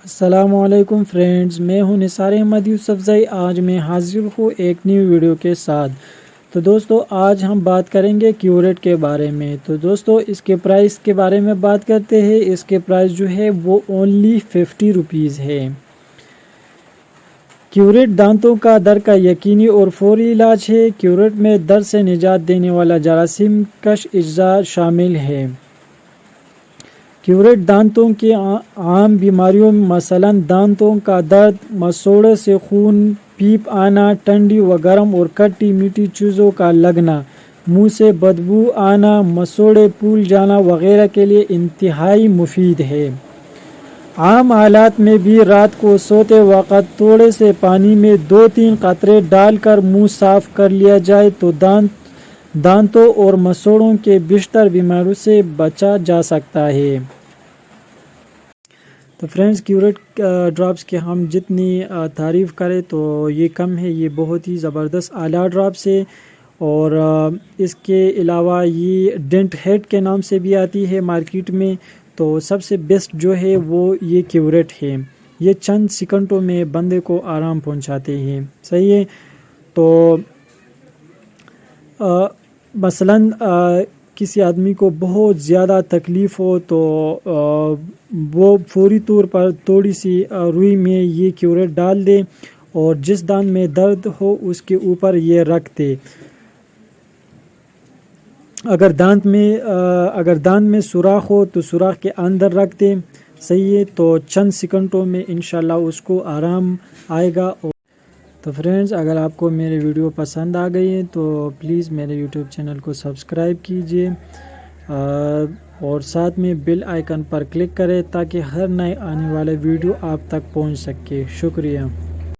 السلام علیکم فرینڈز، میں ہوں نثار احمد یوسفزئی۔ آج میں حاضر ہوں ایک نیو ویڈیو کے ساتھ۔ تو دوستو آج ہم بات کریں گے کیوریٹ کے بارے میں۔ تو دوستو اس کے پرائس کے بارے میں بات کرتے ہیں۔ اس کے پرائس جو ہے وہ اونلی 50 روپیز ہے۔ کیوریٹ دانتوں کا درد کا یقینی اور فوری علاج ہے۔ کیوریٹ میں درد سے نجات دینے والا جراثیم کش اجزاء شامل ہے۔ کیوریٹ دانتوں کی عام بیماریوں مثلا دانتوں کا درد، مسوڑھے سے خون، پیپ آنا، ٹھنڈی و گرم اور کھٹی میٹھی چیزوں کا لگنا، منہ سے بدبو آنا، مسوڑھے پھول جانا وغیرہ کے لیے انتہائی مفید ہے۔ عام حالات میں بھی رات کو سوتے وقت تھوڑے سے پانی میں 2-3 قطرے ڈال کر منہ صاف کر لیا جائے تو دانتوں اور مسوڑھوں کے بیشتر بیماریوں سے بچا جا سکتا ہے۔ تو فرینڈز، کیوریٹ ڈراپس کے ہم جتنی تعریف کریں تو یہ کم ہے۔ یہ بہت ہی زبردست اعلیٰ ڈراپس ہے، اور اس کے علاوہ یہ ڈینٹ ہیڈ کے نام سے بھی آتی ہے مارکیٹ میں۔ تو سب سے بیسٹ جو ہے وہ یہ کیوریٹ ہے۔ یہ چند سیکنڈوں میں بندے کو آرام پہنچاتے ہیں، صحیح ہے۔ تو مثلاً کسی آدمی کو بہت زیادہ تکلیف ہو تو وہ فوری طور پر تھوڑی سی روئی میں یہ کیوریٹ ڈال دے اور جس دانت میں درد ہو اس کے اوپر یہ رکھ دے۔ اگر دانت میں سوراخ ہو تو سوراخ کے اندر رکھ دیں، صحیح ہے۔ تو چند سیکنڈوں میں انشاءاللہ اس کو آرام آئے گا۔ تو فرینڈز، اگر آپ کو میرے ویڈیو پسند آ گئی ہے تو پلیز میرے یوٹیوب چینل کو سبسکرائب کیجئے اور ساتھ میں بیل آئیکن پر کلک کریں تاکہ ہر نئے آنے والے ویڈیو آپ تک پہنچ سکے۔ شکریہ۔